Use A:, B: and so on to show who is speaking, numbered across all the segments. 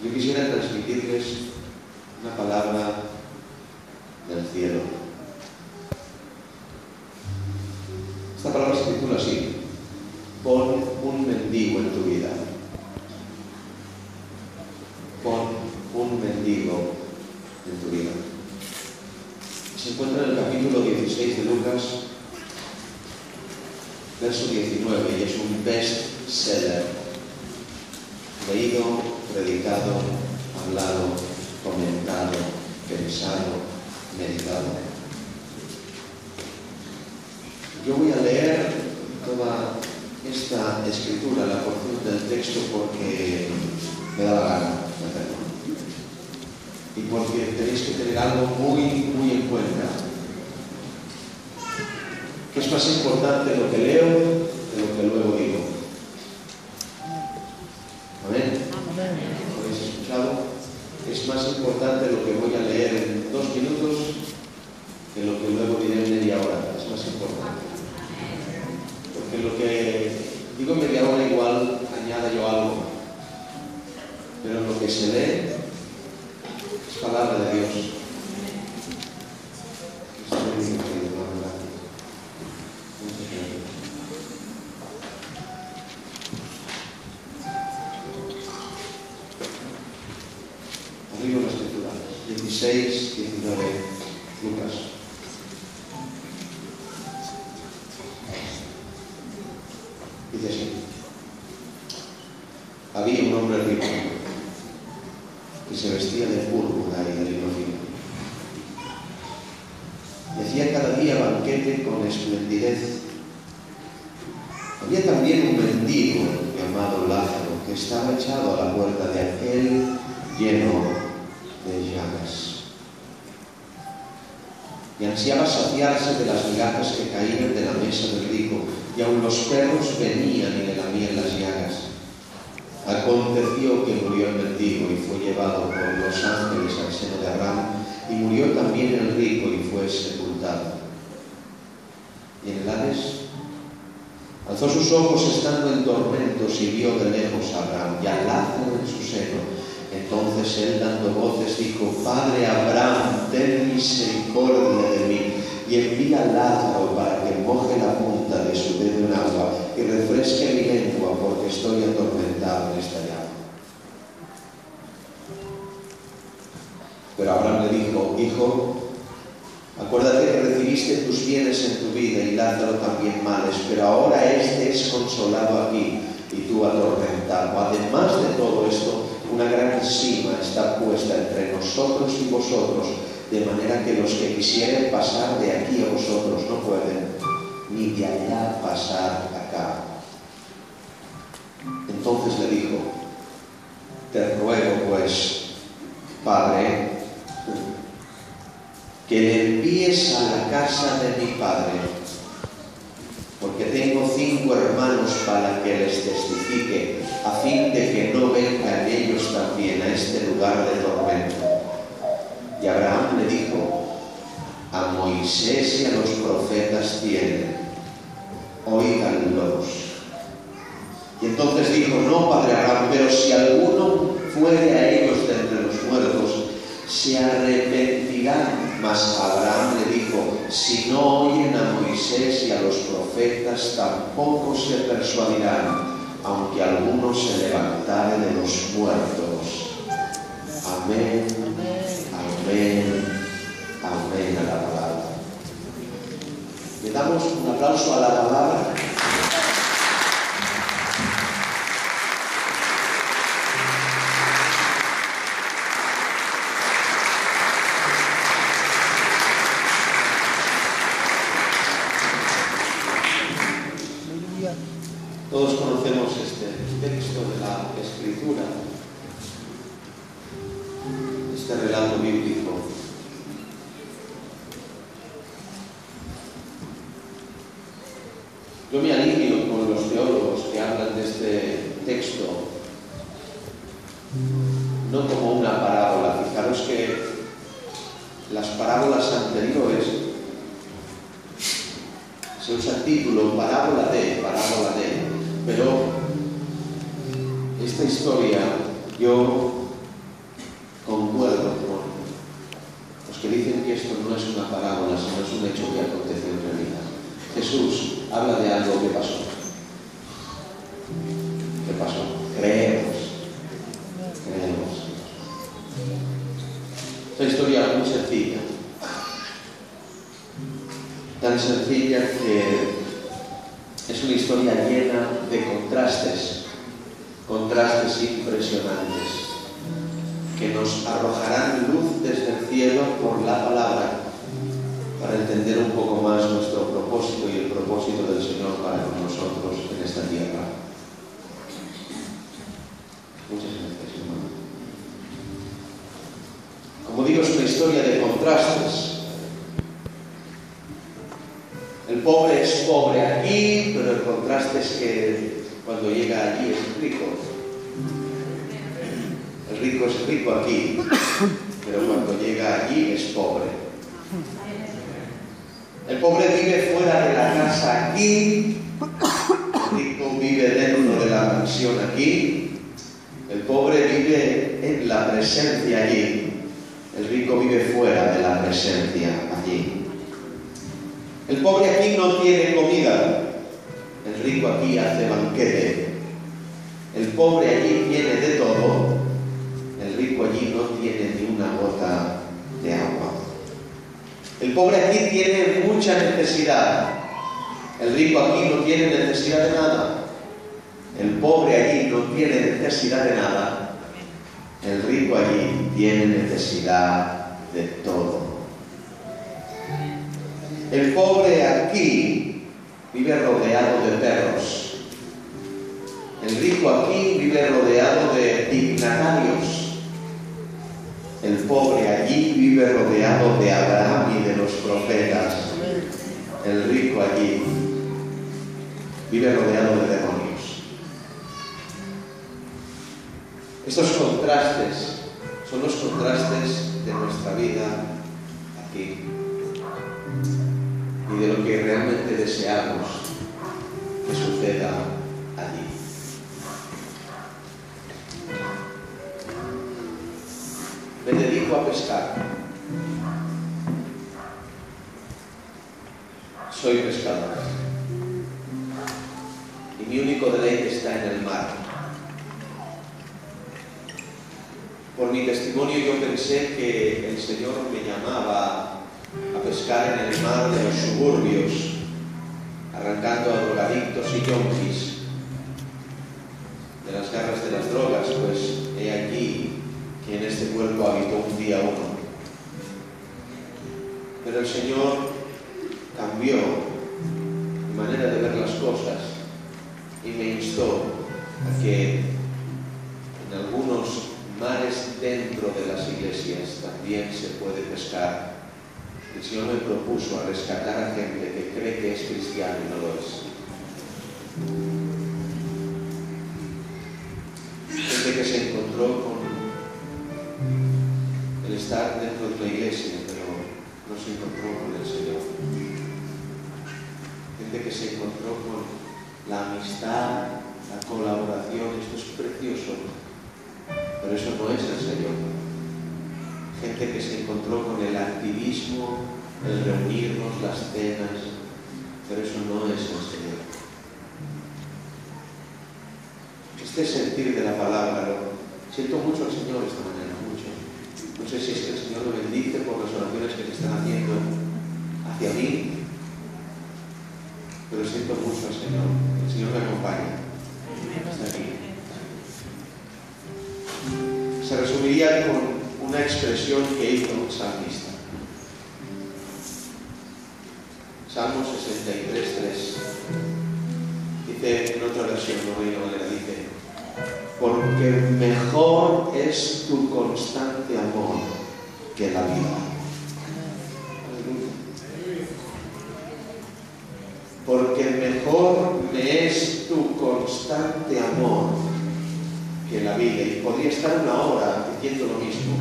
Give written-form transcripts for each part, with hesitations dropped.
A: Yo quisiera transmitirles una palabra del cielo. Esta palabra se titula así: pon un mendigo en tu vida. Pon un mendigo en tu vida. Se encuentra en el capítulo 16 de Lucas, verso 19, y es un best-seller. Leído, predicado, hablado, comentado, pensado, meditado. Yo voy a leer toda esta escritura, la porción del texto, porque me da la gana de hacerlo. Y porque tenéis que tener algo muy en cuenta. Que es más importante lo que leo que lo que luego digo. ¿Amén? ¿Lo habéis escuchado? Es más importante lo que voy a leer en 2 minutos que lo que luego diré en media hora. Es más importante. Porque lo que digo en media hora igual añada yo algo. Pero lo que se lee es palabra de Dios. Abrimos la escritura. 16, 19, Lucas. Dice así: había un hombre rico que se vestía de púrpura y de lino fino, y hacía cada día banquete con esplendidez. Había también un mendigo llamado Lázaro, que estaba echado a la puerta de aquel lleno de llagas, y ansiaba saciarse de las migajas que caían de la mesa del rico, y aun los perros venían y le lamían las llagas. Aconteció que murió el mendigo y fue llevado por los ángeles al seno de Abraham, y murió también el rico y fue sepultado. Y en el Hades alzó sus ojos estando en tormentos y vio de lejos a Abraham y a Lázaro en su seno. Entonces él, dando voces, dijo: Padre Abraham, ten misericordia de mí, y envía a Lázaro para que moje la punta de su dedo en agua y refresque mi lengua, porque estoy atormentado en esta llama. Pero Abraham le dijo: Hijo, acuérdate que recibiste tus bienes en tu vida y Lázaro también males, pero ahora este es consolado aquí y tú atormentado. Además de todo esto, una gran sima está puesta entre nosotros y vosotros, de manera que los que quisieren pasar de aquí a vosotros no pueden, ni de allá pasar acá. Entonces le dijo: te ruego pues, Padre, que le envíes a la casa de mi padre, porque tengo 5 hermanos para que les testifique, a fin de que no vengan ellos también a este lugar de tormento. Y Abraham le dijo: a Moisés y a los profetas tienen, óiganlos. Y entonces dijo: no, padre Abraham, pero si alguno fuere a ellos de entre los muertos, se arrepentirán. Mas Abraham le dijo: si no oyen a Moisés y a los profetas, tampoco se persuadirán, aunque alguno se levantare de los muertos. Amén, amén, amén a la palabra. Le damos un aplauso a la palabra. Todos conocemos este texto de la Escritura, este relato bíblico. Yo me alineo con los teólogos que hablan de este texto no como una parábola. Fijaros que las parábolas anteriores se usa el título parábola de, pero esta historia yo una parábola, sino es un hecho que acontece en realidad. Jesús habla de algo que pasó. ¿Qué pasó? Creemos. Es una historia muy sencilla. Tan sencilla que es una historia llena de contrastes impresionantes, que nos arrojarán luz desde el cielo por la palabra, para entender un poco más nuestro propósito y el propósito del Señor para con nosotros en esta tierra. Muchas gracias, hermano. Como digo, es una historia de contrastes. El pobre es pobre aquí, pero el contraste es que cuando llega allí es rico. El rico es rico aquí, pero cuando llega allí es pobre. El pobre vive fuera de la casa aquí, el rico vive dentro de la mansión aquí, el pobre vive en la presencia allí, el rico vive fuera de la presencia allí. El pobre aquí no tiene comida, el rico aquí hace banquete. El pobre allí tiene de todo, el rico allí no tiene ni una gota de agua. El pobre aquí tiene mucha necesidad, el rico aquí no tiene necesidad de nada. El pobre allí no tiene necesidad de nada, el rico allí tiene necesidad de todo. El pobre aquí vive rodeado de perros. El rico aquí vive rodeado de dignatarios. El pobre allí vive rodeado de Abraham y de los profetas. El rico allí vive rodeado de demonios. Estos contrastes son los contrastes de nuestra vida aquí y de lo que realmente deseamos que suceda allí. Me dedico a pescar. Soy pescador. Y mi único deleite está en el mar. Por mi testimonio yo pensé que el Señor me llamaba a pescar en el mar de los suburbios, arrancando a drogadictos y yonkis de las garras de las drogas, pues he aquí que en este cuerpo habitó un día uno. Pero el Señor cambió mi manera de ver las cosas y me instó a que en algunos mares dentro de las iglesias también se puede pescar. El Señor me propuso a rescatar a gente que cree que es cristiano y no lo es. Gente que se encontró con el estar dentro de la iglesia, pero no se encontró con el Señor. Gente que se encontró con la amistad, la colaboración. Esto es precioso, pero eso no es el Señor. Gente que se encontró con el activismo, el reunirnos, las cenas, pero eso no es el Señor. Este sentir de la palabra, siento mucho al Señor esta mañana, mucho. No sé si es que el Señor lo bendice por las oraciones que se están haciendo hacia mí, pero siento mucho al Señor. El Señor me acompaña. Está aquí. Se resumiría con una expresión que hizo un salmista. Salmo 63:3. Dice en otra versión, no Reina Valera, dice: porque mejor es tu constante amor que la vida. Porque mejor me es tu constante amor que la vida. Y podría estar una hora diciendo lo mismo.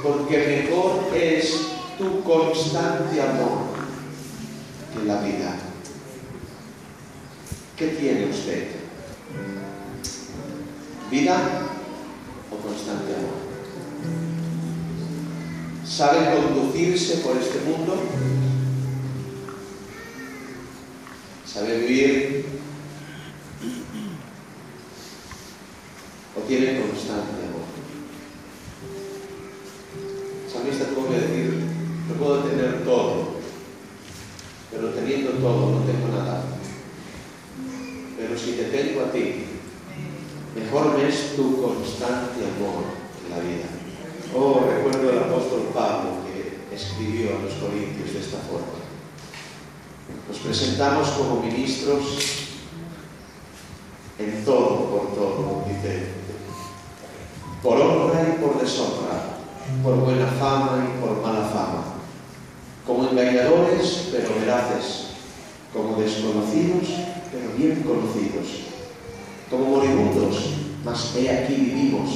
A: Porque mejor es tu constante amor que la vida. ¿Qué tiene usted? ¿Vida o constante amor? ¿Sabe conducirse por este mundo? ¿Sabe vivir? ¿O tiene constante amor? El salmista tuvo que decir: no puedo tener todo, pero teniendo todo no tengo nada. Pero si te tengo a ti, mejor me es tu constante amor en la vida. Oh, recuerdo al apóstol Pablo que escribió a los Corintios de esta forma: nos presentamos como ministros en todo, por todo, dice, por honra y por deshonra, por buena fama y por mala fama, como engañadores pero veraces, como desconocidos pero bien conocidos, como moribundos, mas he aquí vivimos,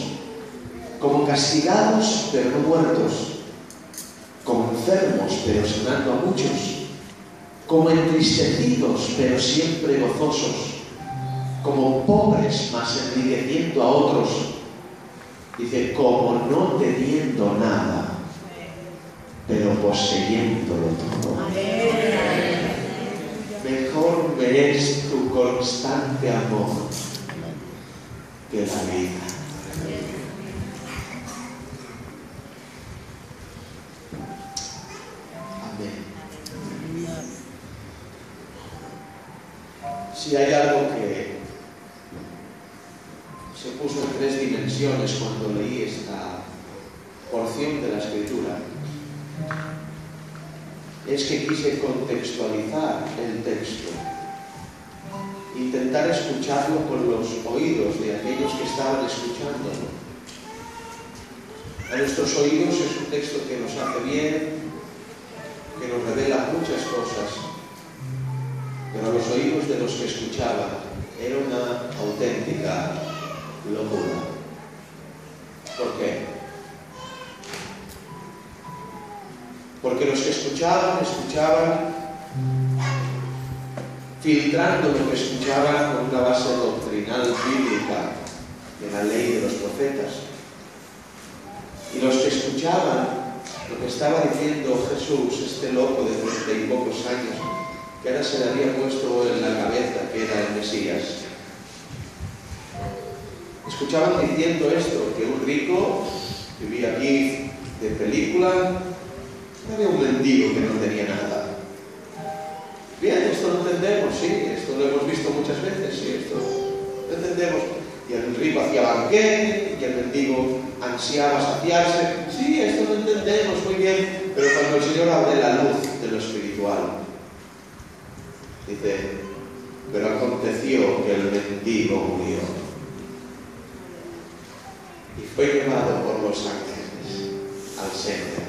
A: como castigados pero no muertos, como enfermos pero sanando a muchos, como entristecidos pero siempre gozosos, como pobres mas enriqueciendo a otros. Dice, como no teniendo nada, pero poseyéndolo todo. Mejor me es tu constante amor que la vida. Amén. Si hay algo que se puso en 3 dimensiones cuando leí esta porción de la Escritura, es que quise contextualizar el texto, intentar escucharlo con los oídos de aquellos que estaban escuchándolo. A nuestros oídos es un texto que nos hace bien, que nos revela muchas cosas, pero a los oídos de los que escuchaban era una auténtica locura. ¿Por qué? Porque los que escuchaban filtrando lo que escuchaban con una base doctrinal bíblica de la ley de los profetas. Y los que escuchaban lo que estaba diciendo Jesús, este loco de 30 y pocos años, que ahora se le había puesto en la cabeza que era el Mesías. Escuchaban diciendo esto, que un rico vivía aquí de película, había un mendigo que no tenía nada. Bien, esto lo entendemos, sí, esto lo hemos visto muchas veces, sí, esto lo entendemos. Y el rico hacía banquete, y el mendigo ansiaba saciarse. Sí, esto lo entendemos muy bien, pero cuando el Señor abre la luz de lo espiritual, dice, pero aconteció que el mendigo murió y fue llevado por los ángeles al seno.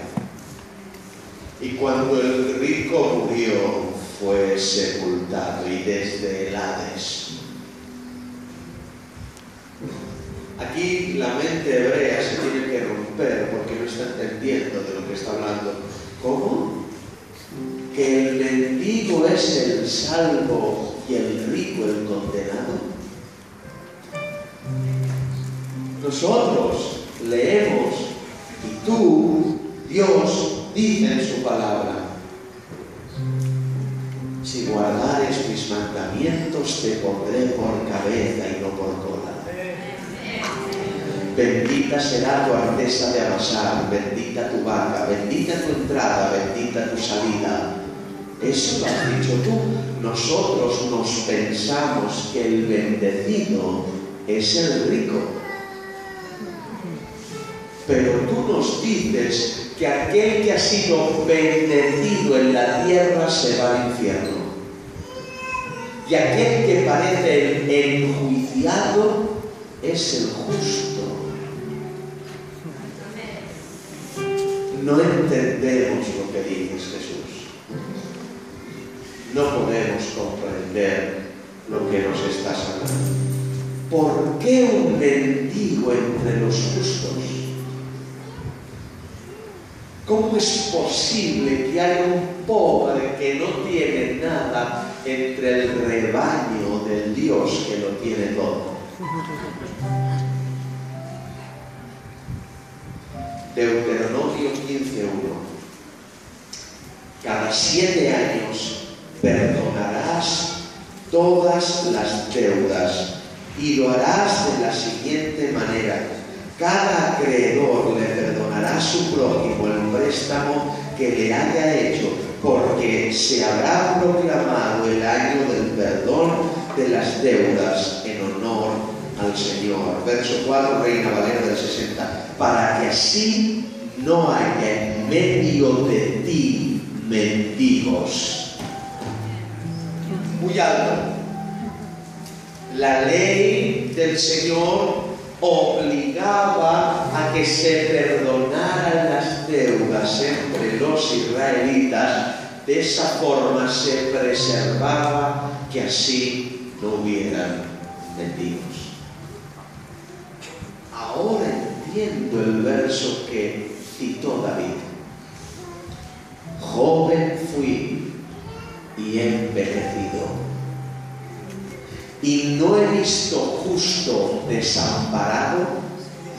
A: Y cuando el rico murió, fue sepultado, y desde el Hades. Aquí la mente hebrea se tiene que romper porque no está entendiendo de lo que está hablando. ¿Cómo? ¿Que el mendigo es el salvo y el rico el condenado? Nosotros leemos y tú, Dios, dice en su palabra: si guardares mis mandamientos, te pondré por cabeza y no por cola. Bendita será tu artesa de amasar, bendita tu vaca, bendita tu entrada, bendita tu salida. Eso lo has dicho tú. Nosotros nos pensamos que el bendecido es el rico. Pero tú nos dices que aquel que ha sido bendecido en la tierra se va al infierno. Y aquel que parece el enjuiciado es el justo. No entendemos lo que dices, Jesús. No podemos comprender lo que nos estás hablando. ¿Por qué un mendigo entre los justos? ¿Cómo es posible que haya un pobre que no tiene nada entre el rebaño del Dios que lo tiene todo? Deuteronomio 15:1. Cada 7 años perdonarás todas las deudas y lo harás de la siguiente manera. Cada acreedor le perdonará a su prójimo el préstamo que le haya hecho, porque se habrá proclamado el año del perdón de las deudas en honor al Señor. Verso 4, Reina Valera del 60. Para que así no haya en medio de ti mendigos. Muy alto. La ley del Señor obligaba a que se perdonaran las deudas entre los israelitas. De esa forma se preservaba que así no hubieran mendigos. Ahora entiendo el verso que citó David. Joven fui y he envejecido, y no he visto justo desamparado,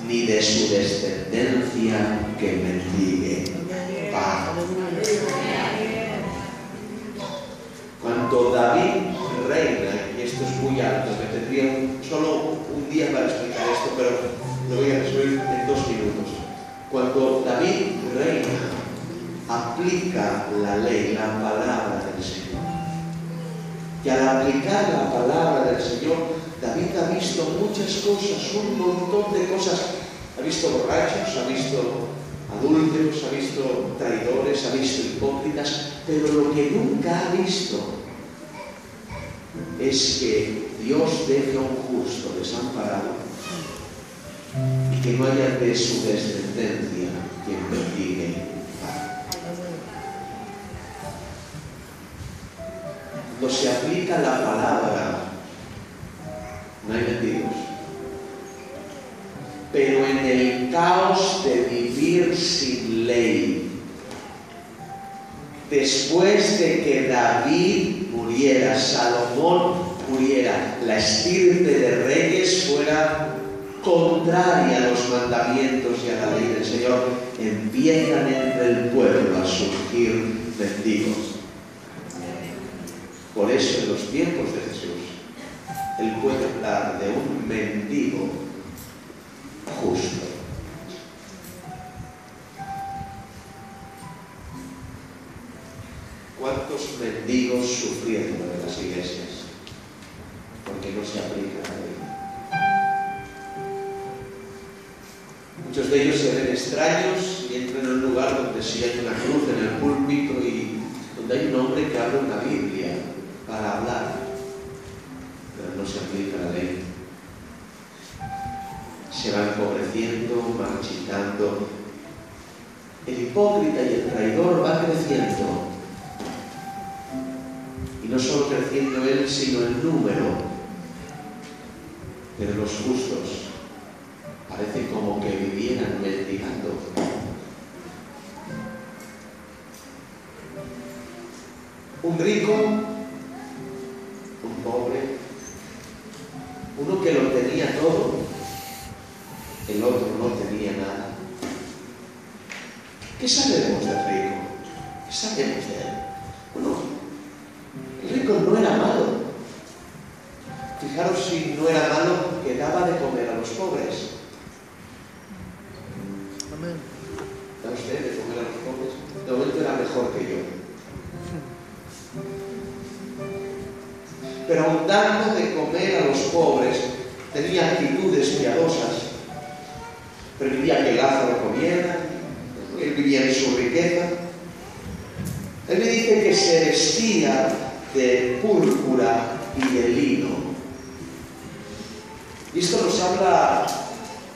A: ni de su descendencia que mendigue pan. Cuando David reina, y esto es muy alto, me tendría solo un día para explicar esto, pero lo voy a resumir en 2 minutos. Cuando David reina, aplica la ley, la palabra del Señor. Y al aplicar la palabra del Señor, David ha visto muchas cosas, un montón de cosas. Ha visto borrachos, ha visto adúlteros, ha visto traidores, ha visto hipócritas, pero lo que nunca ha visto es que Dios deje a un justo desamparado y que no haya de su descendencia quien mendigue. Cuando se aplica la palabra, no hay mendigos. Pero en el caos de vivir sin ley, después de que David muriera, Salomón muriera, la estirpe de reyes fuera contraria a los mandamientos y a la ley del Señor, empiezan entre el pueblo a surgir mendigos. Por eso en los tiempos de Jesús, Él puede hablar de un mendigo justo. ¿Cuántos mendigos sufriendo en las iglesias? Porque no se aplica la ley. Muchos de ellos se ven extraños y entran en un lugar donde sí hay una cruz en el púlpito y donde hay un hombre que abre una Biblia para hablar, pero no se aplica la ley. Se va empobreciendo, marchitando. El hipócrita y el traidor va creciendo. Y no solo creciendo él, sino el número. Pero los justos parece como que vivieran mendigando. Un rico, un pobre, uno que lo tenía todo, el otro no tenía nada. ¿Qué sabemos del rico? ¿Qué sabemos de él? Bueno, el rico no era malo. Fijaros si no era malo que daba de comer a los pobres.
B: Amén.
A: ¿Da usted de comer a los pobres? De momento era mejor que yo. Pero aun dando de comer a los pobres, tenía actitudes piadosas. Permitía que Lázaro comiera, él vivía en su riqueza. Él me dice que se vestía de púrpura y de lino. Y esto nos habla,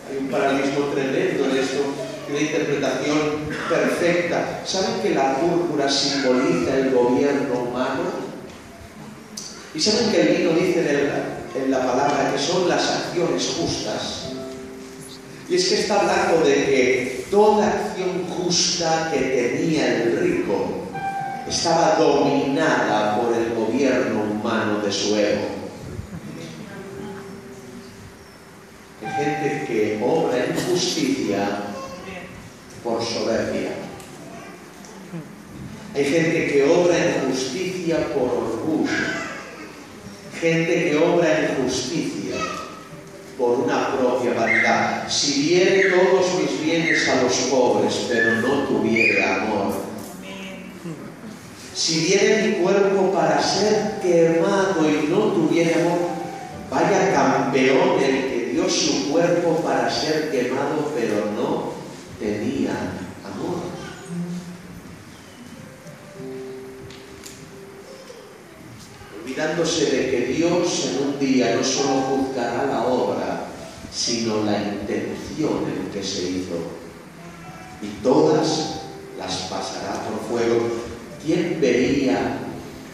A: hay un paralelismo tremendo en esto, una interpretación perfecta. ¿Saben que la púrpura simboliza el gobierno humano? ¿Y saben que el lino dice en la palabra que son las acciones justas? Y es que está hablando de que toda acción justa que tenía el rico estaba dominada por el gobierno humano de su ego. Hay gente que obra en justicia por soberbia. Hay gente que obra en justicia por orgullo. Gente que obra en justicia por una propia vanidad. Si diere todos mis bienes a los pobres, pero no tuviere amor. Si diere mi cuerpo para ser quemado y no tuviere amor, vaya campeón el que dio su cuerpo para ser quemado, pero no tenía amor. Olvidándose de que Dios en un día no solo juzgará la obra, sino la intención en que se hizo, y todas las pasará por fuego. ¿Quién vería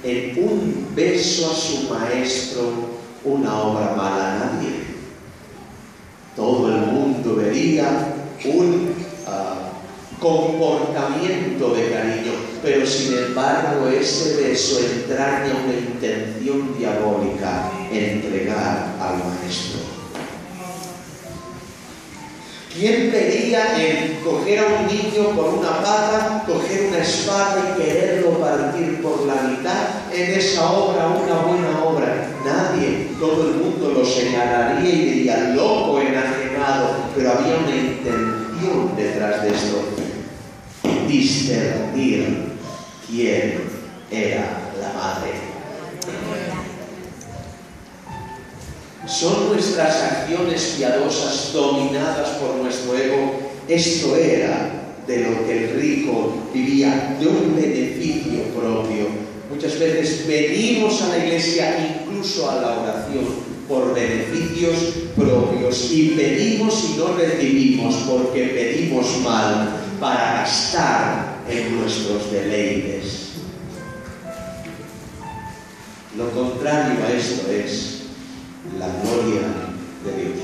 A: en un beso a su maestro una obra mala? Nadie. Todo el mundo vería un comportamiento de cariño, pero sin embargo ese beso entraña una intención diabólica: entregar al maestro. ¿Quién vería en coger a un niño por una pata, coger una espada y quererlo partir por la mitad en esa obra, una buena obra? Nadie. Todo el mundo lo señalaría y diría: loco, enajenado. Pero había una intención detrás de esto: discernir quién era la madre. ¿Son nuestras acciones piadosas dominadas por nuestro ego? Esto era de lo que el rico vivía, de un beneficio propio. Muchas veces venimos a la iglesia, incluso a la oración, por beneficios propios, y pedimos y no recibimos porque pedimos mal, para gastar en nuestros deleites. Lo contrario a esto es la gloria de Dios.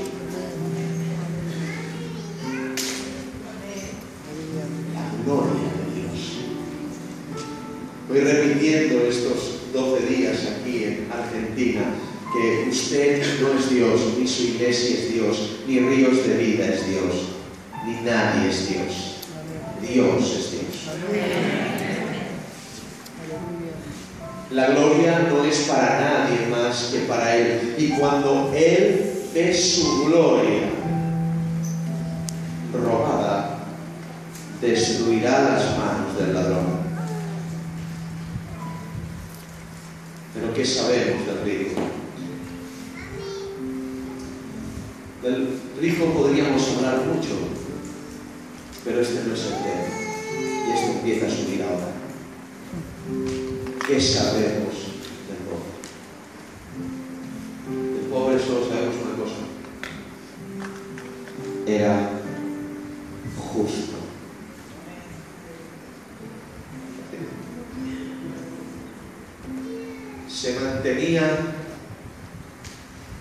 A: La gloria de Dios. Voy repitiendo estos 12 días aquí en Argentina que usted no es Dios, ni su iglesia es Dios, ni Ríos de Vida es Dios, ni nadie es Dios. Dios es Dios. La gloria no es para nadie más que para Él. Y cuando Él ve su gloria robada, destruirá las manos del ladrón. Pero ¿qué sabemos del rico? Del rico podríamos hablar mucho, pero este no es el tema. Y esto empieza a subir ahora. ¿Qué sabemos del pobre? Del pobre solo sabemos una cosa: era justo. Se mantenía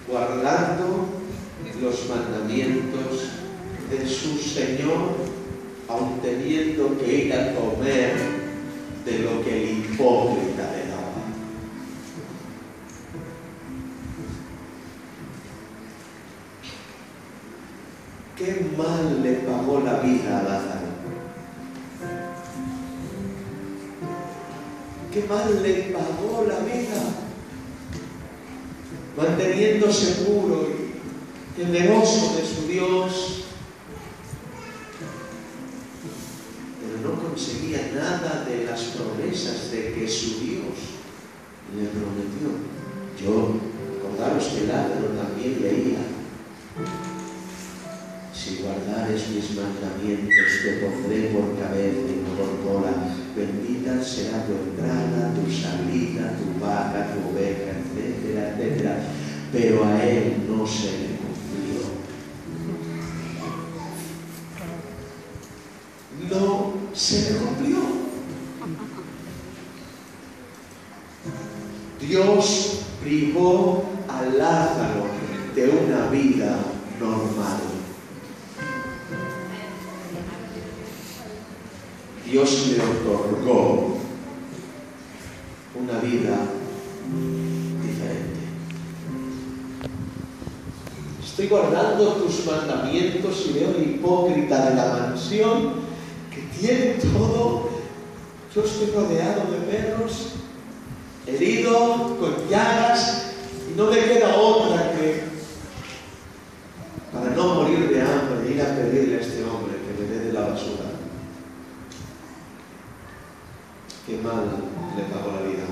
A: guardando los mandamientos de su Señor, aun teniendo que ir a comer de lo que el hipócrita le daba. Qué mal le pagó la vida a Lázaro. Qué mal le pagó la vida, manteniéndose puro y temeroso de su Dios, pero no conseguía nada de las promesas de que su Dios le prometió. Acordaros que Lázaro también leía: si guardares mis mandamientos, te pondré por cabeza y no por cola. Bendita será tu entrada, tu salida, tu vaca, tu oveja, etcétera, etcétera. Pero a él no se le cumplió. No se le cumplió. Dios privó a Lázaro de una vida normal. Dios le otorgó una vida diferente. Estoy guardando tus mandamientos y veo al hipócrita de la mansión que tiene todo. Yo estoy rodeado de perros, herido, con llagas, y no me queda otra que, para no morir de hambre, ir a pedirle a este hombre que me dé de la basura. Qué mal le pagó la vida.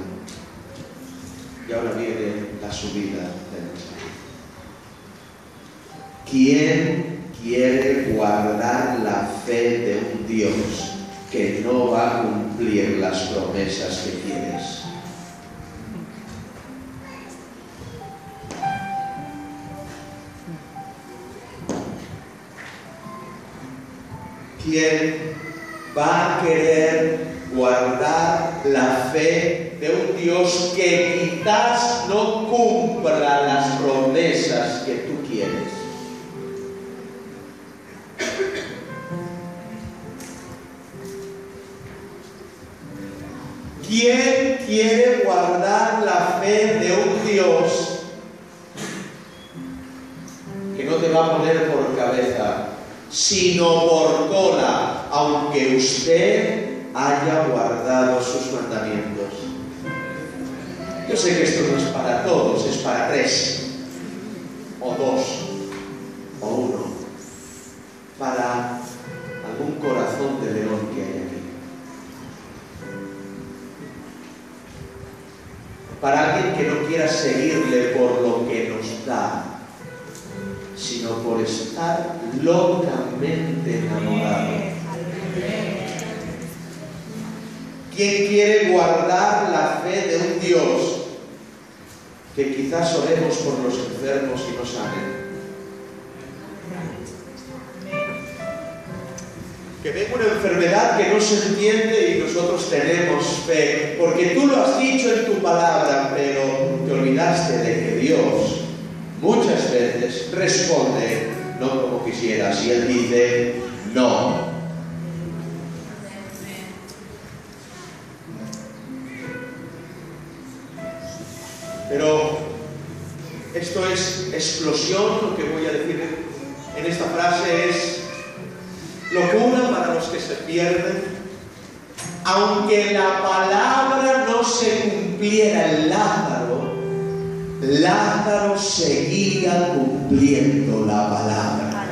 A: Y ahora viene la subida del mensaje. ¿Quién quiere guardar la fe de un Dios que no va a cumplir las promesas que tienes? ¿Quién va a querer guardar la fe de un Dios que quizás no cumpla las promesas que tú quieres? ¿Quién quiere guardar la fe de un Dios que no te va a poner por cabeza, sino por cola, aunque usted haya guardado sus mandamientos? Yo sé que esto no es para todos, es para 3, o 2, o 1, para algún corazón de león que hay aquí, para alguien que no quiera seguirle por lo que nos da, sino por estar locamente enamorado. ¿Quién quiere guardar la fe de un Dios que quizás oremos por los enfermos y no sanen? Que venga una enfermedad que no se entiende y nosotros tenemos fe, porque tú lo has dicho en tu palabra, pero te olvidaste de que Dios muchas veces responde no como quisieras, y Él dice no. Pero esto es explosión. Lo que voy a decir en esta frase es locura para los que se pierden. Aunque la palabra no se cumpliera en Lázaro, Lázaro seguía cumpliendo la palabra.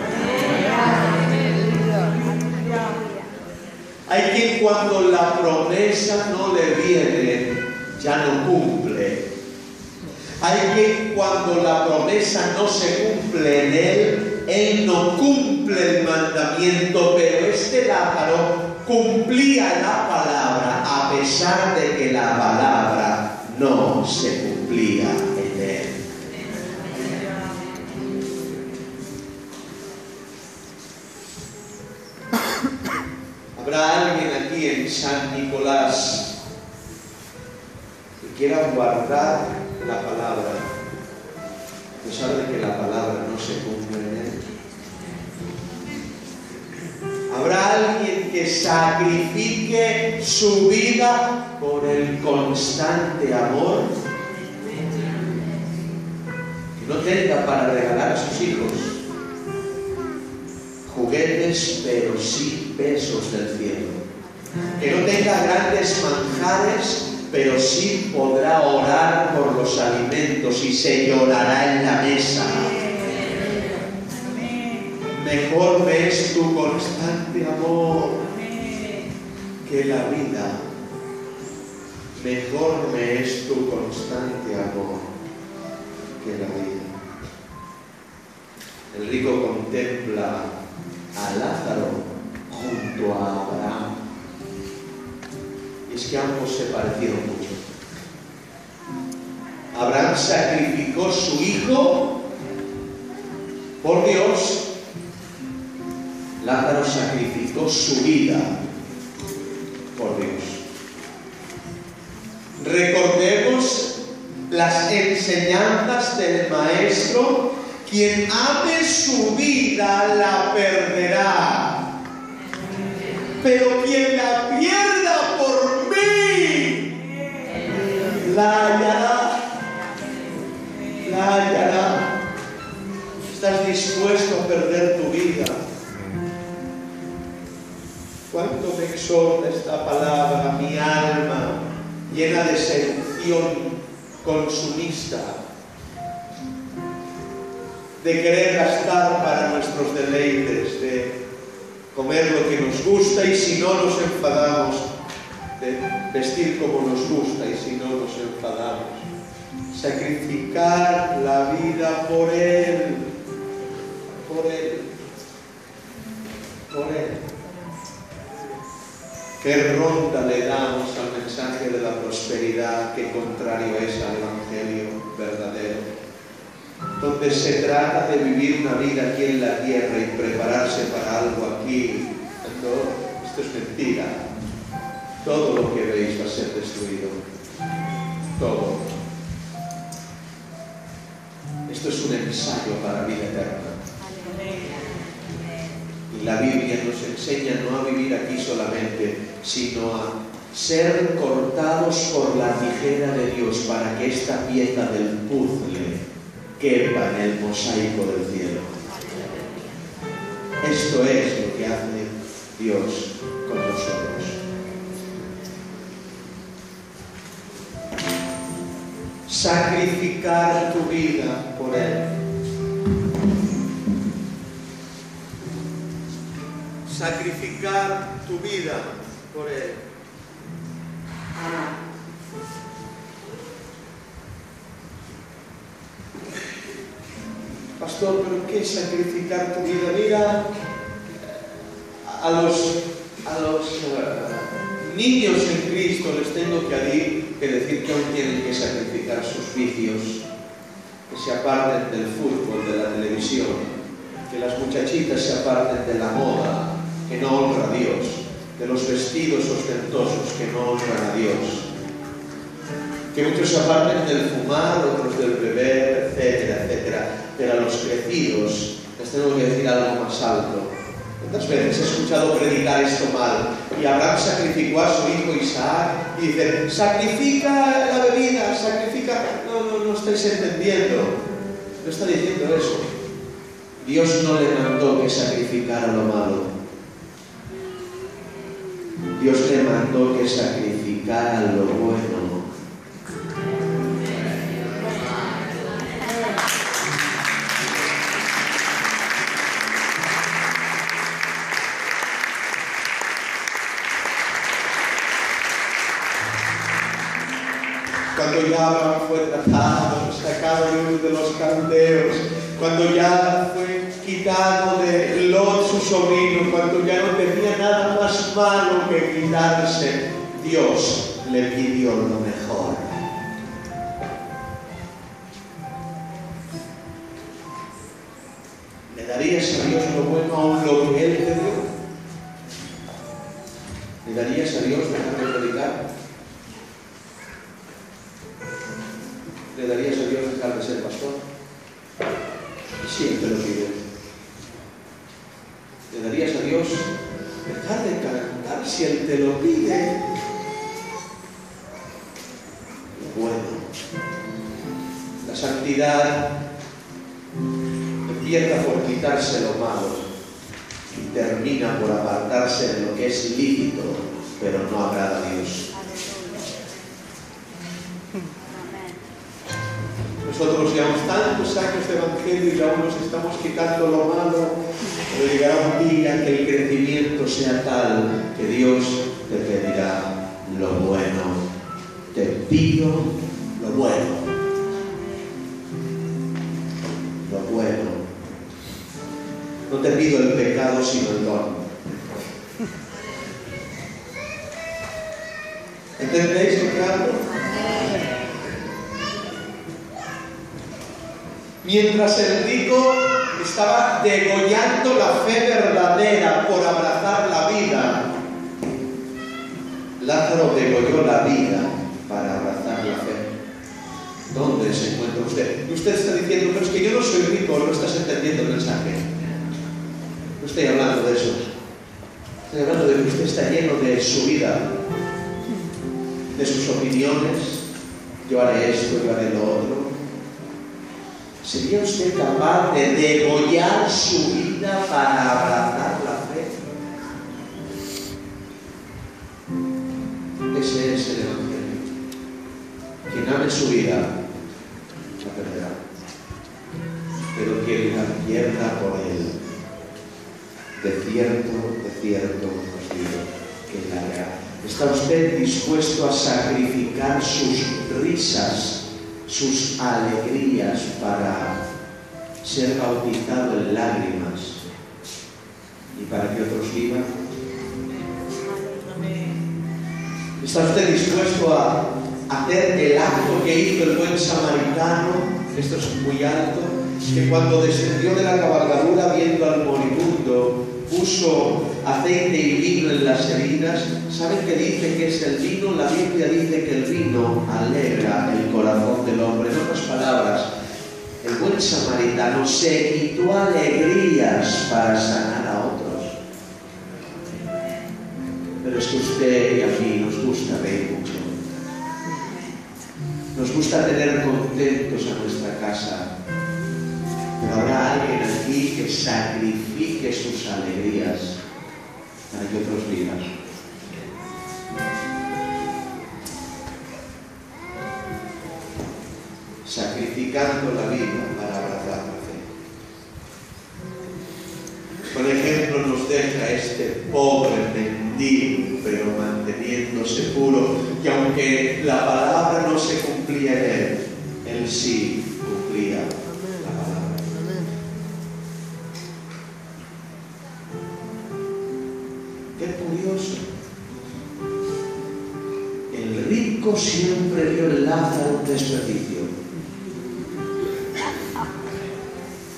A: Hay quien cuando la promesa no le viene, ya no cumple. Hay quien cuando la promesa no se cumple en él no cumple el mandamiento, pero este Lázaro cumplía la palabra a pesar de que la palabra no se cumplía en él. ¿Habrá alguien aquí en San Nicolás que quiera guardar la palabra a pesar de que la palabra no se cumple en él? ¿Habrá alguien que sacrifique su vida por el constante amor? Que no tenga para regalar a sus hijos juguetes, pero sí besos del cielo. Que no tenga grandes manjares, pero sí podrá orar por los alimentos y se llorará en la mesa. Mejor me es tu constante amor que la vida. Mejor me es tu constante amor que la vida. El rico contempla a Lázaro junto a Abraham. Y es que ambos se parecieron mucho. Abraham sacrificó su hijo por Dios. Lázaro sacrificó su vida por Dios. Recordemos las enseñanzas del Maestro: quien ame su vida la perderá, pero quien la pierda por mí la hallará. La hallará. ¿Estás dispuesto a perder tu vida cuánto me exhorta esta palabra, mi alma, llena de sedición consumista, de querer gastar para nuestros deleites, de comer lo que nos gusta y si no nos enfadamos, de vestir como nos gusta y si no nos enfadamos. Sacrificar la vida por Él, por Él, por Él. ¿Qué ronda le damos al mensaje de la prosperidad que contrario es al Evangelio verdadero? Donde se trata de vivir una vida aquí en la tierra y prepararse para algo aquí. No, esto es mentira. Todo lo que veis va a ser destruido. Todo. Esto es un ensayo para vida eterna. Y la Biblia nos enseña no a vivir aquí solamente, sino a ser cortados por la tijera de Dios para que esta pieza del puzzle quepa en el mosaico del cielo. Esto es lo que hace Dios con nosotros. Sacrificar tu vida por Él. Sacrificar tu vida por Él. Pastor, ¿pero qué es sacrificar tu vida? Mira, a los niños en Cristo les tengo que decir que aún tienen que sacrificar sus vicios, que se aparten del fútbol, de la televisión, que las muchachitas se aparten de la moda, que no honra a Dios, de los vestidos ostentosos que no honran a Dios, que muchos se aparten del fumar, otros del beber, etcétera, etcétera. Pero a los crecidos les tengo que decir algo más alto. ¿Cuántas veces he escuchado predicar esto mal? Y Abraham sacrificó a su hijo Isaac y dice, sacrifica la bebida, sacrifica... No estáis entendiendo. No está diciendo eso. Dios no le mandó que sacrificara lo malo. Dios le mandó que sacrificara lo bueno. Cuando ya Abraham fue tratado, sacado de los caldeos, cuando ya fue quitado de Lot, su sobrino, cuando ya no tenía nada más malo que quitarse, Dios le pidió lo mejor. ¿Le darías a Dios lo bueno aún lo que Él te dio? ¿Le darías a Dios dejar de predicar? ¿Le darías a Dios dejar de ser pastor? Si Él te lo pide. ¿Le darías a Dios dejar de cantar si Él te lo pide? Lo bueno. La santidad empieza por quitarse lo malo y termina por apartarse de lo que es ilícito, pero no agrada a Dios. Nosotros llevamos tantos años de evangelio y aún nos estamos quitando lo malo, pero llegará un día que el crecimiento sea tal que Dios te pedirá lo bueno. Te pido lo bueno. Lo bueno. No te pido el pecado sino el don. ¿Entendéis lo que hablo? Mientras el rico estaba degollando la fe verdadera por abrazar la vida, Lázaro degolló la vida para abrazar la fe. ¿Dónde se encuentra usted? Y usted está diciendo, pero es que yo no soy rico, no estás entendiendo el mensaje. No estoy hablando de eso. Estoy hablando de que usted está lleno de su vida, de sus opiniones. Yo haré esto, yo haré lo otro. ¿Sería usted capaz de degollar su vida para abrazar la fe? su vida, la perderá. Pero quien la pierda por él, de cierto os digo que la hará. ¿Está usted dispuesto a sacrificar sus risas, sus alegrías para ser bautizado en lágrimas y para que otros vivan? ¿Está usted dispuesto a hacer el acto que hizo el buen samaritano? Esto es muy alto, que cuando descendió de la cabalgadura viendo al moribundo, puso aceite y vino en las heridas. ¿Saben qué dice que es el vino? La Biblia dice que el vino alegra el corazón del hombre. En otras palabras, el buen samaritano se quitó alegrías para sanar a otros. Pero es que usted y a mí nos gusta reír mucho. Nos gusta tener contentos a nuestra casa. Pero habrá alguien aquí que sacrifique sus alegrías para que otros vivan. Sacrificando la vida para abrazar la fe. Por ejemplo, nos deja este pobre mendigo, pero manteniéndose puro, que aunque la palabra no se cumplía en él sí cumplía la palabra. Qué curioso. El rico siempre vio en Lázaro un desperdicio.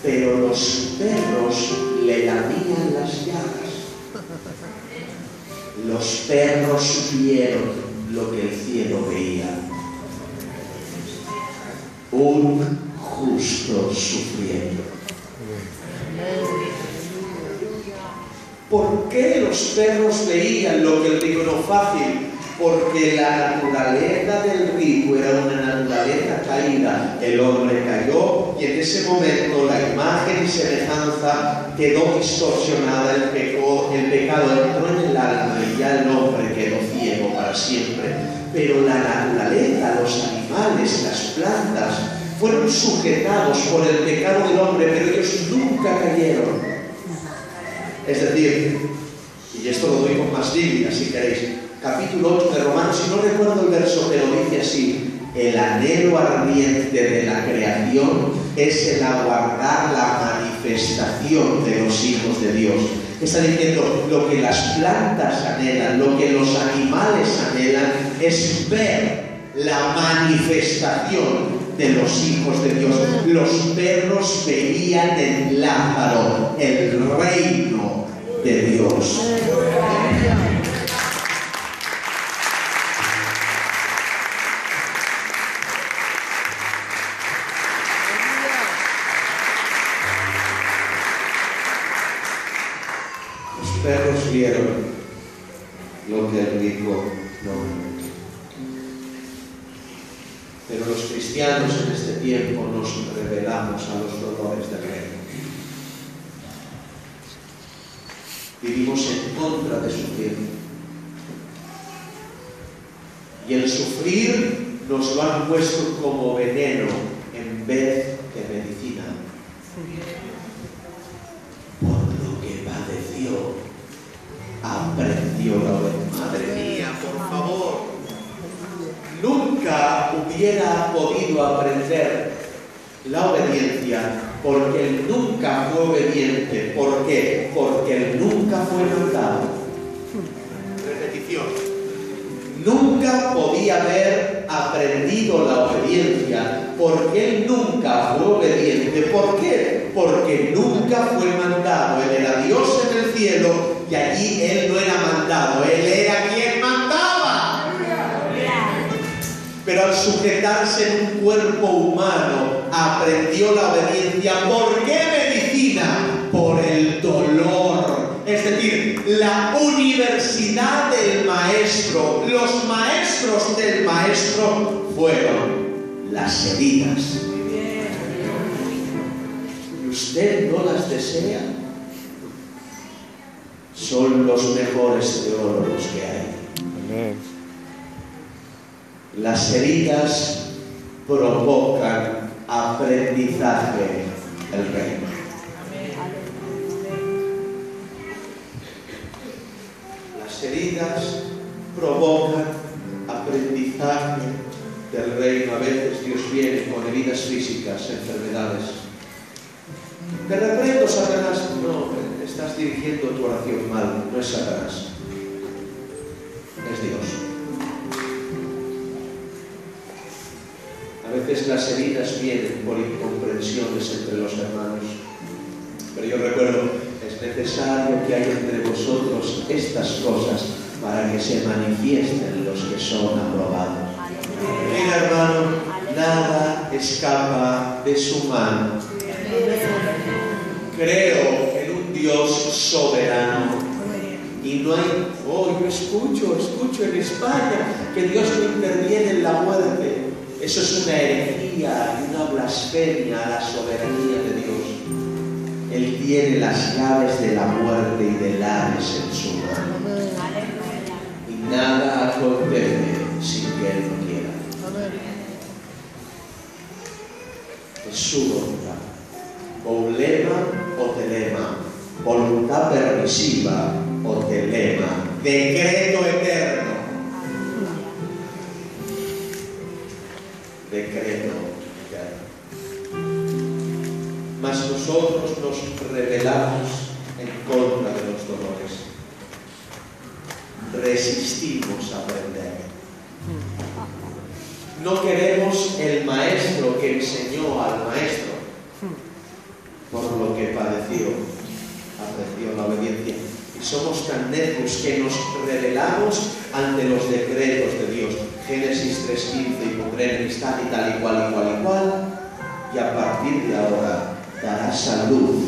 A: Pero los perros le lamían las llagas. Los perros vieron lo que el cielo veía. Un justo sufriendo. ¿Por qué los perros veían lo que el rico no fácil? Porque la naturaleza del rico era una naturaleza caída. El hombre cayó y en ese momento la imagen y semejanza quedó distorsionada. El pecado entró en el alma y ya el hombre quedó ciego para siempre. Pero la naturaleza, los animales, las plantas fueron sujetados por el pecado del hombre, pero ellos nunca cayeron. Es decir, y esto lo doy con más Biblia si queréis, capítulo 8 de Romanos, si no recuerdo el verso, pero dice así: el anhelo ardiente de la creación es el aguardar la manifestación de los hijos de Dios. Está diciendo, lo que las plantas anhelan, lo que los animales anhelan, es ver la manifestación de los hijos de Dios. Los perros veían en Lázaro el reino de Dios. Los perros vieron lo que el rico no vio. Pero los cristianos en este tiempo nos rebelamos a los dolores del reino. Vivimos en contra de sufrir. Y el sufrir nos lo han puesto como veneno en vez de medicina. Por lo que padeció, aprendió la obediencia. Madre mía, por favor. Nunca hubiera podido aprender la obediencia porque él nunca fue obediente. ¿Por qué? Porque él nunca fue mandado. Repetición. Nunca podía haber aprendido la obediencia porque él nunca fue obediente. ¿Por qué? Porque nunca fue mandado. Él era Dios en el cielo y allí él no era mandado. Él era quien mandaba. Pero al sujetarse en un cuerpo humano, aprendió la obediencia. ¿Por qué medicina? Por el dolor. Es decir, la universidad del maestro, los maestros del maestro fueron las heridas. ¿Y usted no las desea? Son los mejores teólogos que hay. Amén. Las heridas provocan aprendizaje del reino. Las heridas provocan aprendizaje del reino. A veces Dios viene con heridas físicas, enfermedades. Te reprendo, Satanás. No, estás dirigiendo tu oración mal. No es Satanás, es Dios. A veces las heridas vienen por incomprensiones entre los hermanos. Pero yo recuerdo, es necesario que haya entre vosotros estas cosas para que se manifiesten los que son aprobados. Mira, hermano, nada escapa de su mano. Creo en un Dios soberano. Y no hay, yo escucho en España que Dios no interviene en la muerte. Eso es una herejía y una blasfemia a la soberanía de Dios. Él tiene las llaves de la muerte y del Hades en su mano. Y nada acontece sin que Él no quiera. Es su voluntad. Oulema o telema. Voluntad permisiva o telema. Decreto eterno. Decreto eterno. Mas nosotros nos rebelamos en contra de los dolores. Resistimos a aprender. No queremos el maestro que enseñó al maestro, por lo que padeció, aprendió la obediencia. Y somos tan necios que nos rebelamos ante los decretos de Dios. Génesis 3:15, y pondré enemistad y tal y cual y cual y cual. Y a partir de ahora darás salud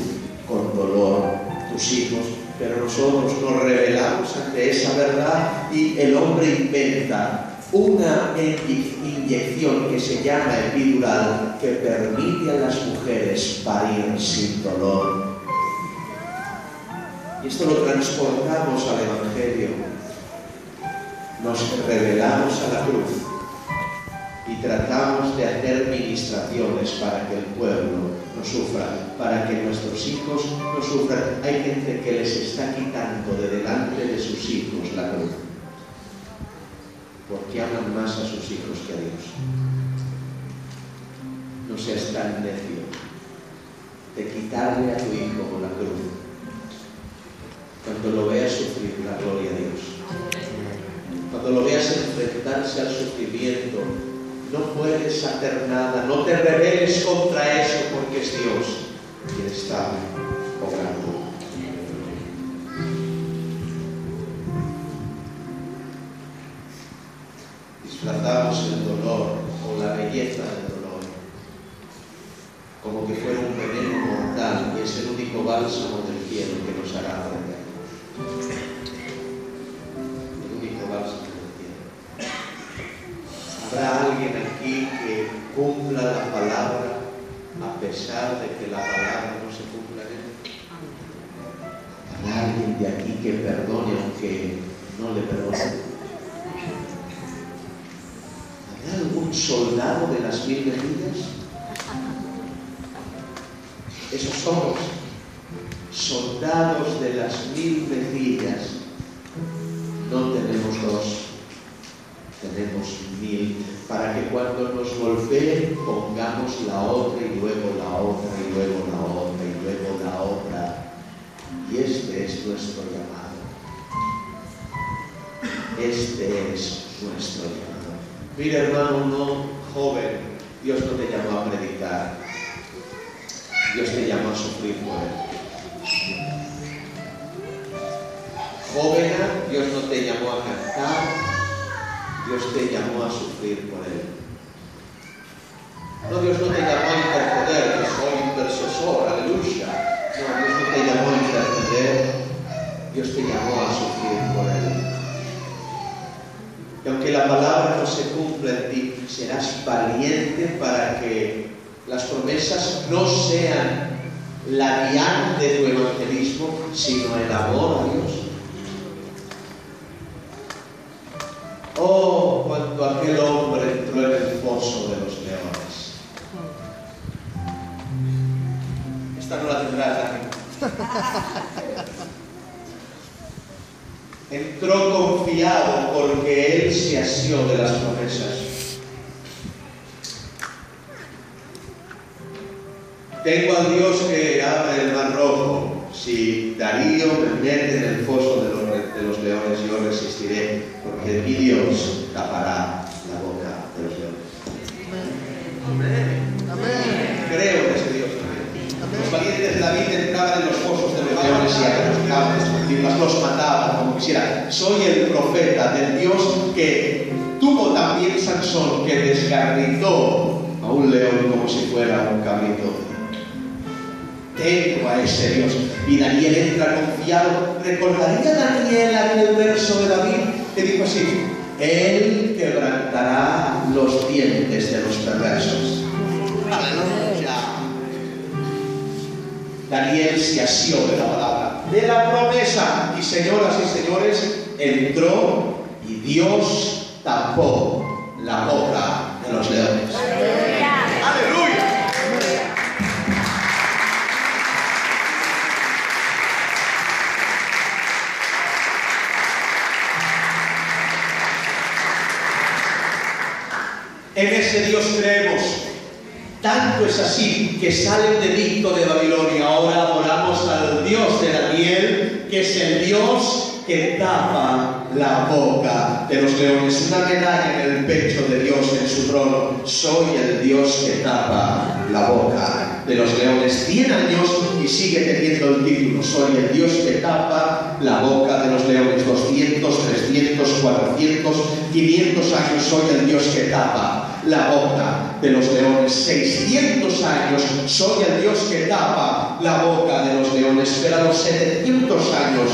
A: con dolor tus hijos. Pero nosotros nos rebelamos ante esa verdad y el hombre inventa una inyección que se llama epidural, que permite a las mujeres parir sin dolor. Y esto lo transportamos al Evangelio. Nos rebelamos a la cruz y tratamos de hacer ministraciones para que el pueblo no sufra, para que nuestros hijos no sufran. Hay gente que les está quitando de delante de sus hijos la cruz, porque aman más a sus hijos que a Dios. No seas tan necio de quitarle a tu hijo la cruz. Cuando lo veas sufrir, la gloria a Dios. Cuando lo veas enfrentarse al sufrimiento, no puedes hacer nada. No te rebeles contra eso, porque es Dios quien está obrando. Disfrazamos el dolor o la belleza del dolor como que fuera un veneno mortal, y es el único bálsamo del cielo que nos hará aprender. El único bálsamo del cielo. ¿Habrá alguien aquí que cumpla la palabra a pesar de que la palabra no se cumpla en él? ¿Habrá alguien de aquí que perdone aunque no le perdone? ¿Habrá algún soldado de las 1000 mejillas? Esos somos soldados de las 1000 mejillas. No tenemos 2, tenemos 1000, para que cuando nos golpeen pongamos la otra y luego la otra y luego la otra y luego la otra. Y este es nuestro llamado. Este es nuestro llamado. Mira, hermano, no joven, Dios no te llamó a predicar. Dios te llamó a sufrir por Él. Jóvena, Dios no te llamó a cantar, Dios te llamó a sufrir por Él. No, Dios no te llamó a interceder, que soy intercesor, aleluya. No, Dios no te llamó a interceder, Dios te llamó a sufrir por Él. Y aunque la palabra no se cumpla en ti, serás valiente para que las promesas no sean la diana de tu evangelismo, sino el amor a Dios. Oh, cuando aquel hombre entró en el foso de los leones. Entró confiado porque Él se asió de las promesas. Tengo al Dios que abre el mar rojo. Si Darío me mete en el foso de los leones, yo resistiré, porque mi Dios tapará la boca de los leones. Amén. Amén. Creo en ese Dios también. Los valientes de David entraban en los fosos de los leones y arrancaban, y los mataban como quisieran. Soy el profeta del Dios que tuvo también Sansón, que desgarritó a un león como si fuera un cabrito. Tengo a ese Dios. Y Daniel entra confiado. ¿Recordaría Daniel aquel verso de David que dijo así: Él quebrantará los dientes de los perversos? Aleluya. Daniel se asió de la palabra, de la promesa, y señoras y señores, entró y Dios tapó la boca de los leones. ¡Aleluya! En ese Dios creemos. Tanto es así que salen de Egipto, de Babilonia. Ahora adoramos al Dios de Daniel, que es el Dios que tapa la boca de los leones. Una medalla en el pecho de Dios en su trono. Soy el Dios que tapa la boca de los leones. 100 años y sigue teniendo el título. Soy el Dios que tapa la boca de los leones. 200, 300, 400, 500 años. Soy el Dios que tapa la boca de los leones. 600 años. Soy el Dios que tapa la boca de los leones. Pero a los 700 años,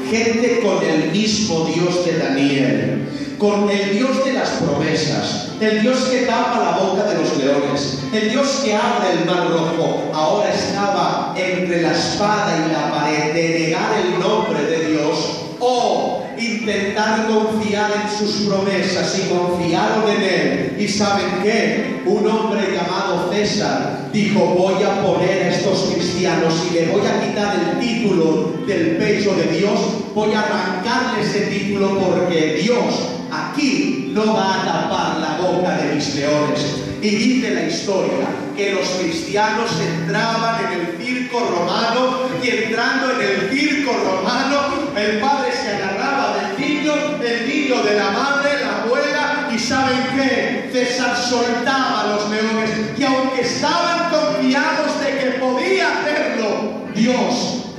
A: gente con el mismo Dios de Daniel, con el Dios de las promesas, el Dios que tapa la boca de los leones, el Dios que abre el mar rojo, ahora estaba entre la espada y la pared de negar el nombre de Dios o intentar confiar en sus promesas, y confiaron en Él. ¿Y saben qué? Un hombre llamado César dijo: voy a poner a estos cristianos y le voy a quitar el título del pecho de Dios, voy a arrancarle ese título, porque Dios aquí no va a tapar la boca de mis leones. Y dice la historia que los cristianos entraban en el circo romano, y entrando en el circo romano, el padre se agarraba del niño, el niño de la madre, la abuela, y ¿saben qué? César soltaba a los leones, y aunque estaban confiados de que podía hacerlo, Dios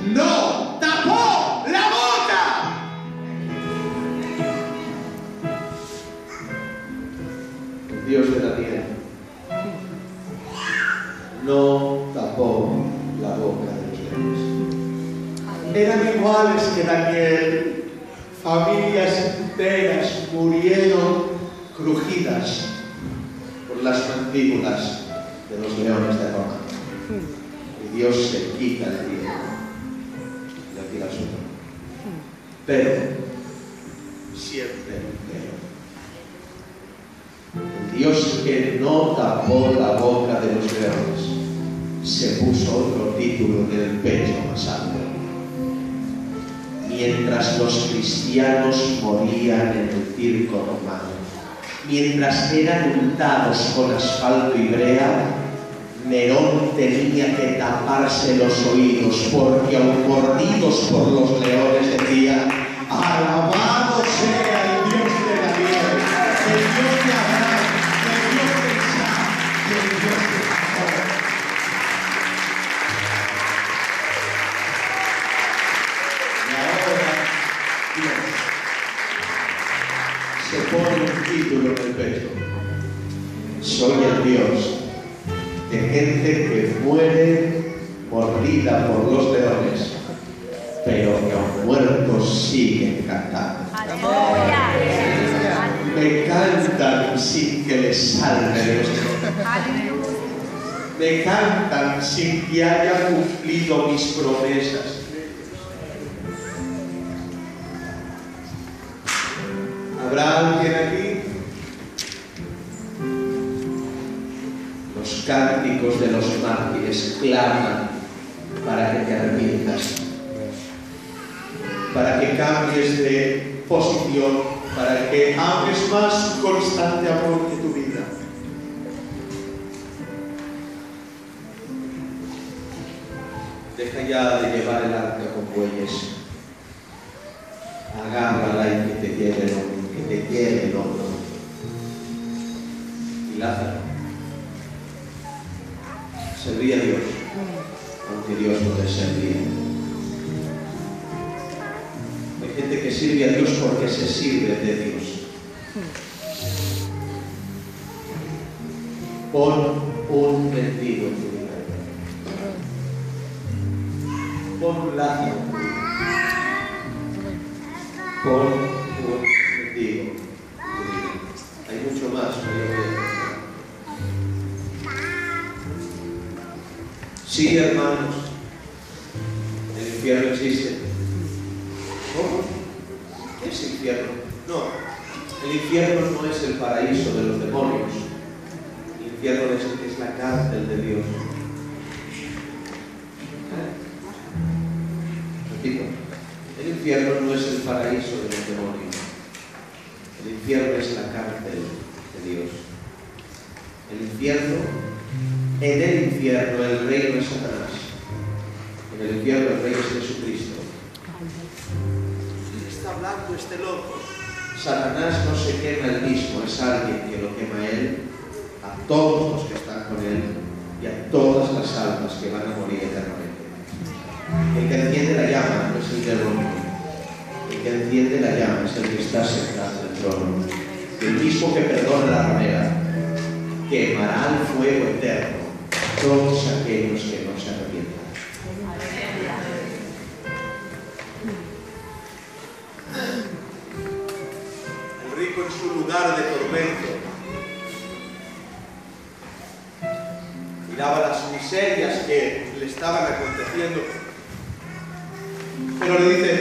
A: no tapó la boca. El Dios de Daniel no tapó la boca de los leones. Eran iguales que Daniel. Familias enteras murieron crujidas por las mandíbulas de los leones de Roma. Y Dios se quita el título y le tira su trono. Pero, siempre pero, el Dios que no tapó la boca de los leones se puso otro título en el pecho más alto. Mientras los cristianos morían en el circo romano, mientras eran untados con asfalto y brea, Nerón tenía que taparse los oídos, porque aun mordidos por los leones decía: alabado sea el Dios de Daniel, el Dios de Abraham, el Dios de Isaac y el Dios de Jacob. Se pone un título en el pecho: soy el Dios de gente que muere mordida por los leones, pero que aun muertos siguen cantando. Me cantan sin que les salve de los leones. Me cantan sin que haya cumplido mis promesas. ¿Habrá alguien aquí? Los cánticos de los mártires claman para que te arrepientas, para que cambies de posición, para que ames más su constante amor que tu vida. Deja ya de llevar el arca con bueyes. Agárrala y que te lleve el hombro. Y Lázaro servía a Dios, aunque Dios no le servía. Hay gente que sirve a Dios porque se sirve de Dios. Pon un mendigo en tu vida. Pon un Lázaro. Pon un mendigo. Hay mucho más, pero yo voy a terminar. Sí, hermanos, el infierno existe. ¿Cómo? ¿Qué es infierno? No, el infierno no es el paraíso de los demonios. El infierno es la cárcel de Dios. Repito, el infierno no es el paraíso de los demonios. El infierno es la cárcel de Dios. El infierno, en el infierno el reino es Satanás. En el infierno el rey es Jesucristo. ¿Qué está hablando este loco? Satanás no se quema él mismo, es alguien que lo quema él, a todos los que están con él y a todas las almas que van a morir eternamente. El que enciende la llama no es el demonio. El que enciende la llama es el que está sentado en el trono. El mismo que perdona la ramera quemará al fuego eterno a todos aquellos que no se arrepientan. El rico en su lugar de tormento miraba las miserias que le estaban aconteciendo, pero le dice: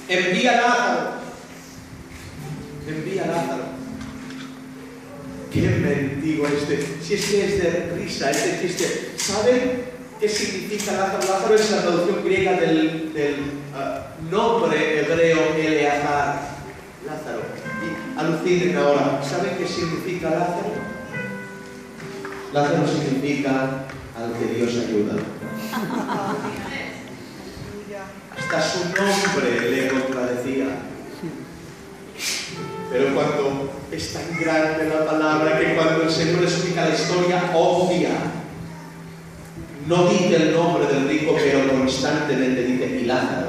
A: envía a Lázaro, envía a Lázaro. ¡Qué mendigo este! Si es que es de risa, es de chiste. ¿Saben qué significa Lázaro? Lázaro es la traducción griega del nombre hebreo Eleazar. Lázaro. Y alucinen ahora. ¿Saben qué significa Lázaro? Lázaro significa al que Dios ayuda. Hasta su nombre le contradecía. Pero cuando es tan grande la palabra que cuando el Señor explica la historia, obvia. No dice el nombre del rico, pero constantemente dice: y Lázaro.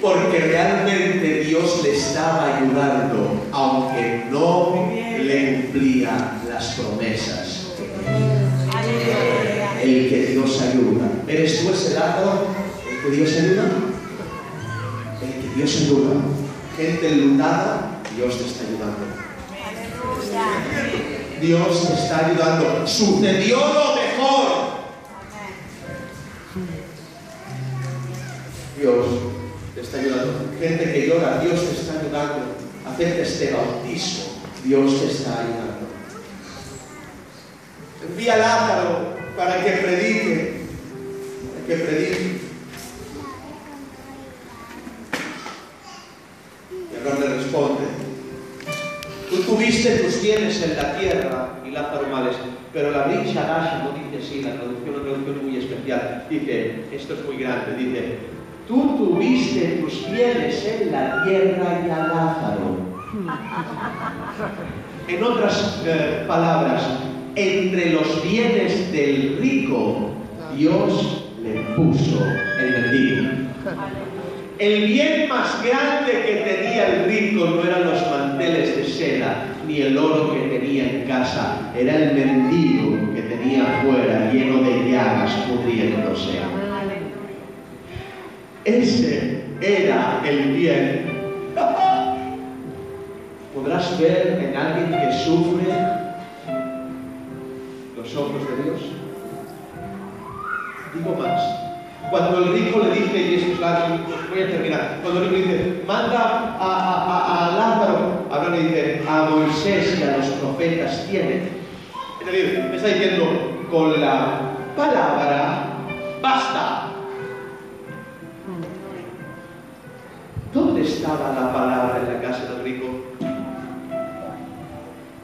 A: Porque realmente Dios le estaba ayudando, aunque no le cumplía las promesas. El que Dios ayuda. ¿Eres tú ese Lázaro? ¿El que Dios ayuda? El que Dios ayuda. Gente enlutada, Dios te está ayudando. Dios te está ayudando. Sucedió lo mejor. Dios te está ayudando. Gente que llora, Dios te está ayudando. Hacerte este bautismo, Dios te está ayudando. Envía a Lázaro para que predique. Para que predique. Le responde: tú tuviste tus bienes en la tierra y Lázaro males, pero la Brit Shadash no dice así, la traducción es una traducción muy especial. Dice, esto es muy grande, dice: tú tuviste tus bienes en la tierra y a Lázaro. En otras palabras, entre los bienes del rico, Dios le puso el mendigo. El bien más grande que tenía el rico no eran los manteles de seda, ni el oro que tenía en casa, era el mendigo que tenía afuera, lleno de llagas, pudriéndose. Ese era el bien. ¿Podrás ver en alguien que sufre los ojos de Dios? Digo más. Cuando el rico le dice, y esto es largo, voy a terminar, cuando el rico dice: manda a Lázaro, ahora le dice: a Moisés y a los profetas tienen. Es decir, me está diciendo, con la palabra basta. ¿Dónde estaba la palabra en la casa del rico?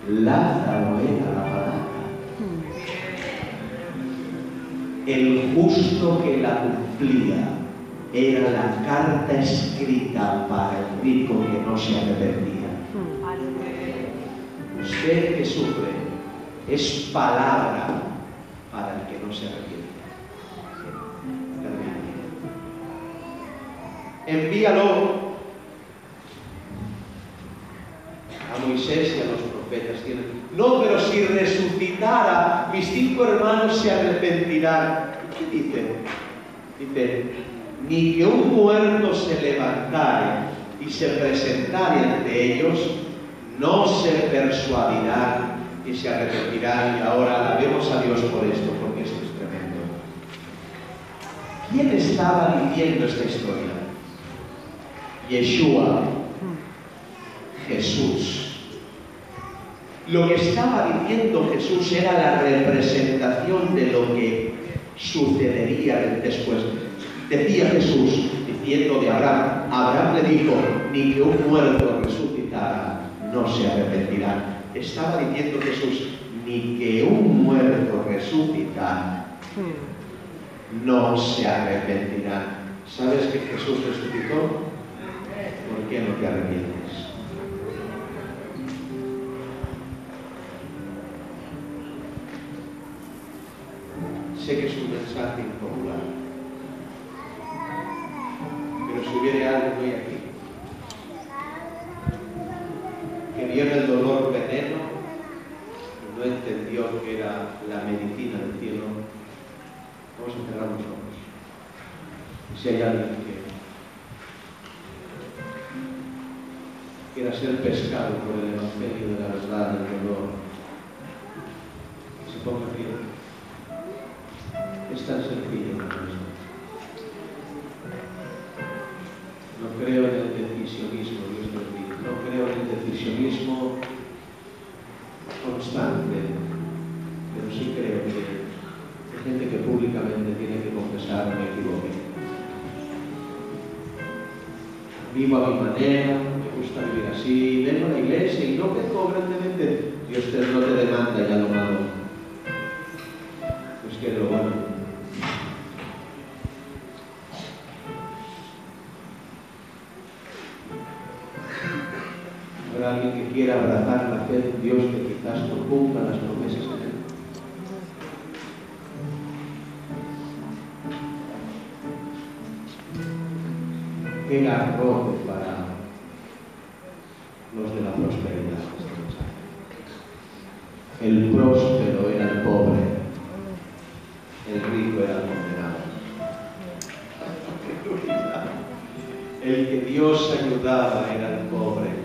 A: Lázaro era la palabra. El justo que la cumplía era la carta escrita para el rico que no se arrepentía. Usted que sufre es palabra para el que no se arrepiente. Envíalo a Moisés y a los profetas. No, pero si resucitara, mis 5 hermanos se arrepentirán. ¿Qué dice? Dice, ni que un muerto se levantare y se presentare ante ellos, no se persuadirán y se arrepentirán. Y ahora alabemos a Dios por esto, porque esto es tremendo. ¿Quién estaba diciendo esta historia? Yeshua, Jesús. Lo que estaba diciendo Jesús era la representación de lo que sucedería después. Decía Jesús, diciendo de Abraham, Abraham le dijo, ni que un muerto resucitara, no se arrepentirá. Estaba diciendo Jesús, ni que un muerto resucitara, no se arrepentirá. ¿Sabes que Jesús resucitó? ¿Por qué no te arrepientes? Sé que es un mensaje impopular, pero si hubiera alguien hoy aquí que vio en el dolor veneno y no entendió que era la medicina del cielo, vamos a cerrar los ojos. Y si hay alguien que quiera ser pescado por el evangelio de la verdad del dolor, que se ponga a pie. Es tan sencillo como eso. No creo en el decisionismo, Dios nos dice. No creo en el decisionismo constante, pero sí creo que hay gente que públicamente tiene que confesar, me equivoqué. Vivo a mi manera, me gusta vivir así, vengo a la iglesia y no vengo grandemente. Dios no te demanda ya lo malo. Pues que lo bueno. Habrá alguien que quiera abrazar la fe de Dios que quizás no cumpla las promesas de Él. Qué garrote para los de la prosperidad. El próspero era el pobre, el rico era el condenado. El que Dios ayudaba era el pobre.